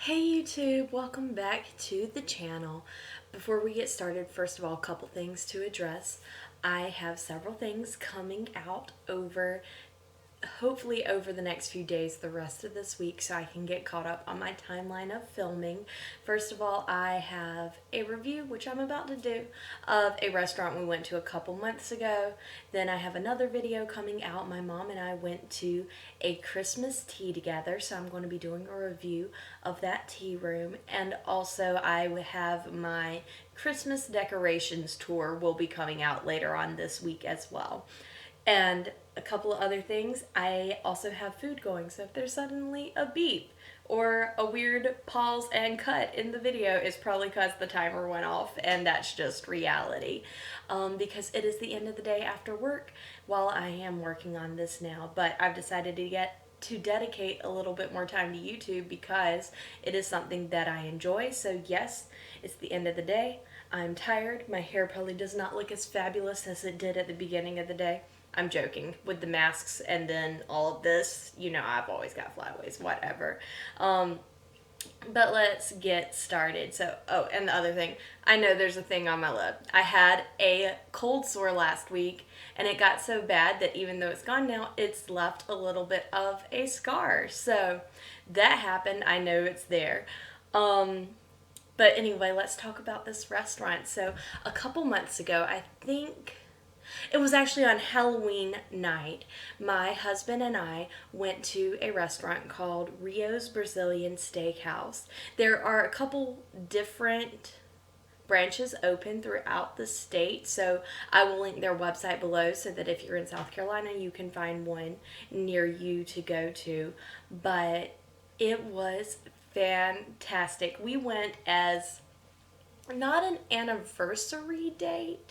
Hey YouTube, welcome back to the channel. Before we get started, first of all, a couple things to address. I have several things coming out hopefully over the next few days, the rest of this week, so I can get caught up on my timeline of filming. First of all, I have a review, which I'm about to do, of a restaurant we went to a couple months ago. Then I have another video coming out. My mom and I went to a Christmas tea together, so I'm going to be doing a review of that tea room. And also I have my Christmas decorations tour will be coming out later on this week as well. And a couple of other things, I also have food going, so if there's suddenly a beep or a weird pause and cut in the video, it's probably because the timer went off, and that's just reality. Because it is the end of the day after work while I am working on this now, but I've decided to dedicate a little bit more time to YouTube because it is something that I enjoy. So yes, it's the end of the day. I'm tired. My hair probably does not look as fabulous as it did at the beginning of the day. I'm joking with the masks and then all of this. You know, I've always got flyaways, whatever. But let's get started. So, oh, and the other thing, I know there's a thing on my lip. I had a cold sore last week, and it got so bad that even though it's gone now, it's left a little bit of a scar. So that happened. I know it's there. But anyway, let's talk about this restaurant. So a couple months ago, I think it was actually on Halloween night, my husband and I went to a restaurant called Rioz Brazilian Steakhouse. There are a couple different branches open throughout the state, so I will link their website below so that if you're in South Carolina, you can find one near you to go to. But it was fantastic. We went as not an anniversary date,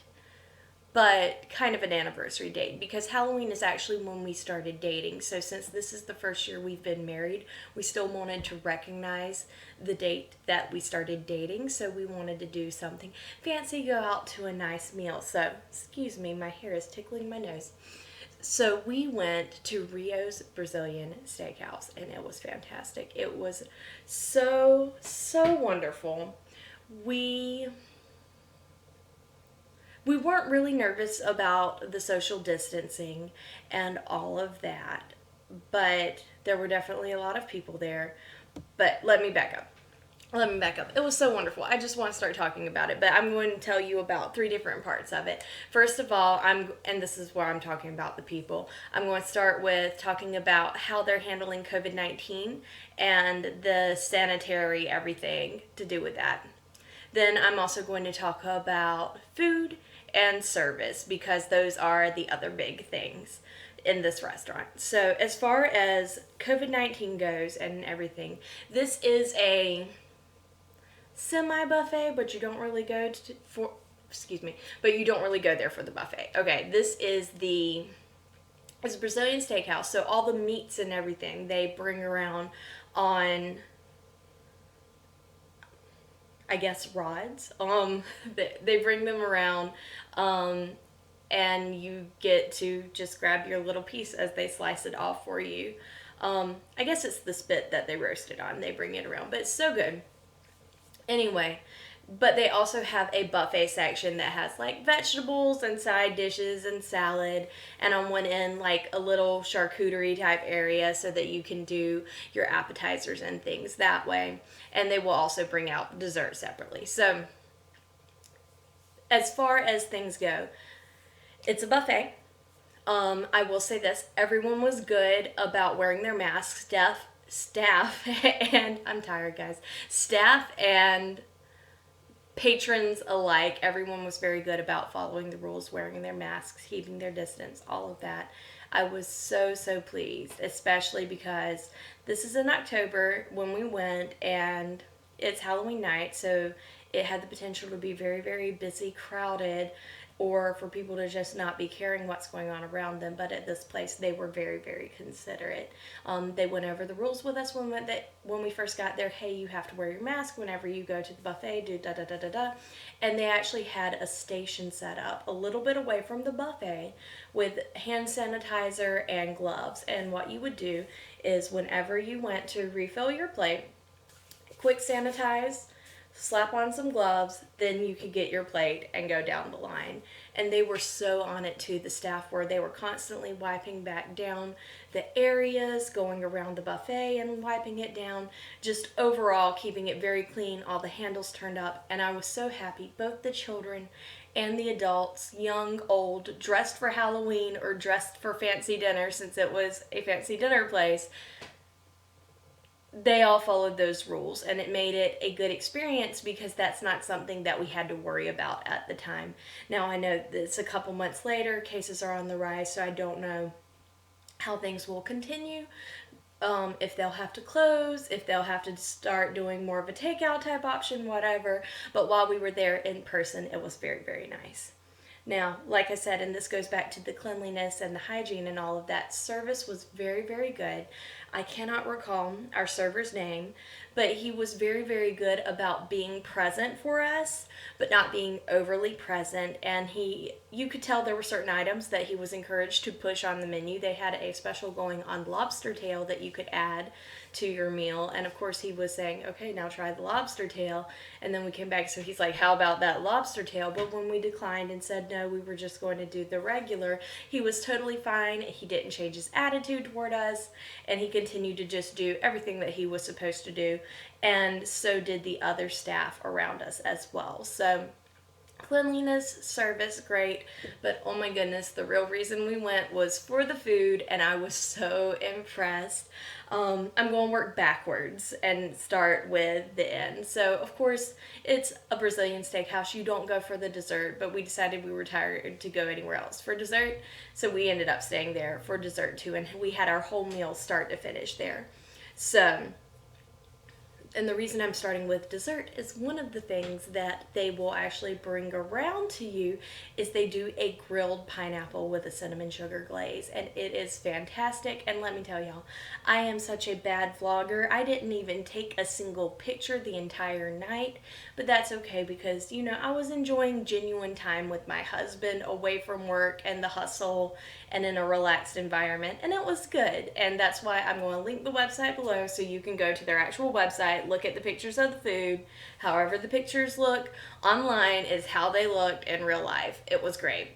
but kind of an anniversary date, because Halloween is actually when we started dating. So since this is the first year we've been married, we still wanted to recognize the date that we started dating. So we wanted to do something fancy, go out to a nice meal. So, excuse me, my hair is tickling my nose. So we went to Rio's Brazilian Steakhouse, and it was fantastic. It was so wonderful. We weren't really nervous about the social distancing and all of that, but there were definitely a lot of people there. But let me back up. It was so wonderful. I just want to start talking about it, but I'm going to tell you about three different parts of it. First of all, and this is where I'm talking about the people. I'm going to start with talking about how they're handling COVID-19 and the sanitary everything to do with that. Then I'm also going to talk about food and service, because those are the other big things in this restaurant. So as far as COVID-19 goes and everything, this is a semi-buffet, but you don't really go but you don't really go there for the buffet. Okay, it's a Brazilian steakhouse, so all the meats and everything they bring around on, I guess, rods. They bring them around, and you get to just grab your little piece as they slice it off for you. I guess it's the spit that they roast it on. They bring it around, but it's so good. Anyway, but they also have a buffet section that has like vegetables and side dishes and salad, and on one end like a little charcuterie type area so that you can do your appetizers and things that way. And they will also bring out dessert separately. So as far as things go, it's a buffet. I will say this, everyone was good about wearing their masks. Staff and I'm tired, guys. Staff and patrons alike, everyone was very good about following the rules, wearing their masks, keeping their distance, all of that. I was so pleased, especially because this is in October when we went, and it's Halloween night, so it had the potential to be very busy, crowded, or for people to just not be caring what's going on around them. But at this place, they were very considerate. They went over the rules with us when we first got there. Hey, you have to wear your mask whenever you go to the buffet, do da. And they actually had a station set up a little bit away from the buffet with hand sanitizer and gloves. And what you would do is whenever you went to refill your plate, quick sanitize, slap on some gloves, then you could get your plate and go down the line. And they were so on it too, the staff were. They were constantly wiping back down the areas, going around the buffet and wiping it down, just overall keeping it very clean, all the handles turned up. And I was so happy, both the children and the adults, young, old, dressed for Halloween or dressed for fancy dinner, since it was a fancy dinner place, they all followed those rules, and it made it a good experience because that's not something that we had to worry about at the time. Now I know that it's a couple months later, cases are on the rise, so I don't know how things will continue, if they'll have to close, if they'll have to start doing more of a takeout type option, whatever. But while we were there in person, it was very, very nice. Now, like I said, and this goes back to the cleanliness and the hygiene and all of that, service was very, very good. I cannot recall our server's name, but he was very, very good about being present for us, but not being overly present. And you could tell there were certain items that he was encouraged to push on the menu. They had a special going on lobster tail that you could add to your meal. And of course he was saying, okay, now try the lobster tail. And then we came back, so he's like, how about that lobster tail? But when we declined and said, no, we were just going to do the regular, he was totally fine. He didn't change his attitude toward us, and he continued to just do everything that he was supposed to do. And so did the other staff around us as well. So cleanliness, service, great, but oh my goodness, the real reason we went was for the food, and I was so impressed. I'm going to work backwards and start with the end. So, of course, it's a Brazilian steakhouse. You don't go for the dessert, but we decided we were tired to go anywhere else for dessert, so we ended up staying there for dessert too, and we had our whole meal start to finish there. So, and the reason I'm starting with dessert is one of the things that they will actually bring around to you is they do a grilled pineapple with a cinnamon sugar glaze, and it is fantastic. And let me tell y'all, I am such a bad vlogger. I didn't even take a single picture the entire night, but that's okay because, you know, I was enjoying genuine time with my husband away from work and the hustle and in a relaxed environment, and it was good. And that's why I'm going to link the website below so you can go to their actual website, look at the pictures of the food. However the pictures look online is how they looked in real life. It was great.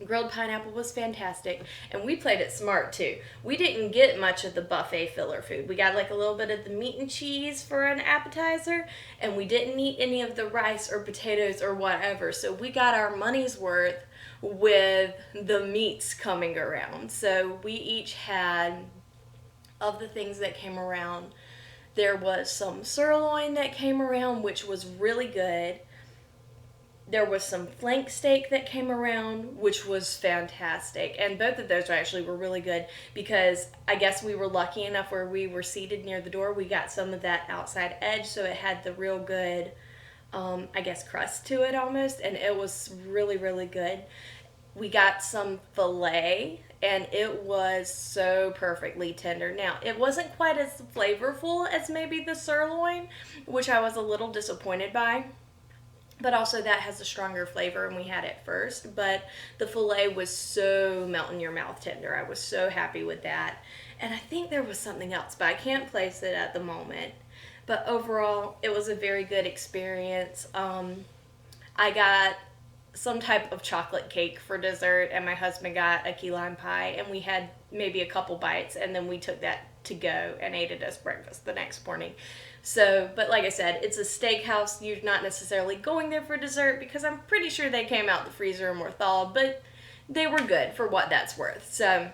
Grilled pineapple was fantastic, and we played it smart too. We didn't get much of the buffet filler food. We got like a little bit of the meat and cheese for an appetizer, and we didn't eat any of the rice or potatoes or whatever. So we got our money's worth with the meats coming around. So we each had, of the things that came around, there was some sirloin that came around, which was really good. There was some flank steak that came around, which was fantastic. And both of those actually were really good because I guess we were lucky enough where we were seated near the door. We got some of that outside edge, so it had the real good, I guess, crust to it almost. And it was really, really good. We got some filet, and it was so perfectly tender. Now, it wasn't quite as flavorful as maybe the sirloin, which I was a little disappointed by. But also that has a stronger flavor, and we had it first. But the filet was so melt in your mouth tender. I was so happy with that. And I think there was something else, but I can't place it at the moment. But overall, it was a very good experience. I got some type of chocolate cake for dessert, and my husband got a key lime pie, and we had maybe a couple bites, and then we took that to go and ate it as breakfast the next morning. So, but like I said, it's a steakhouse. You're not necessarily going there for dessert because I'm pretty sure they came out the freezer and were thawed, but they were good for what that's worth. So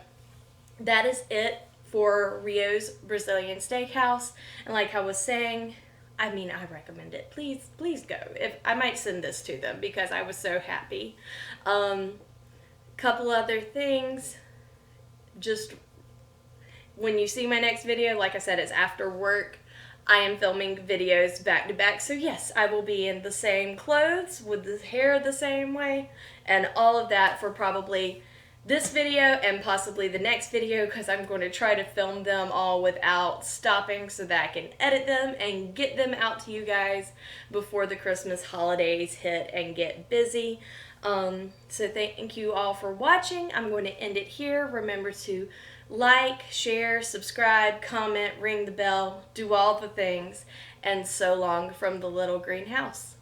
that is it for Rioz Brazilian Steakhouse. And like I was saying, I mean, I recommend it. Please, please go. If I might send this to them because I was so happy. Couple other things. Just when you see my next video, like I said, it's after work. I am filming videos back to back, so yes, I will be in the same clothes with the hair the same way and all of that for probably this video and possibly the next video, because I'm going to try to film them all without stopping so that I can edit them and get them out to you guys before the Christmas holidays hit and get busy. So thank you all for watching. I'm going to end it here. Remember to like, share, subscribe, comment, ring the bell, do all the things. And so long from the little greenhouse.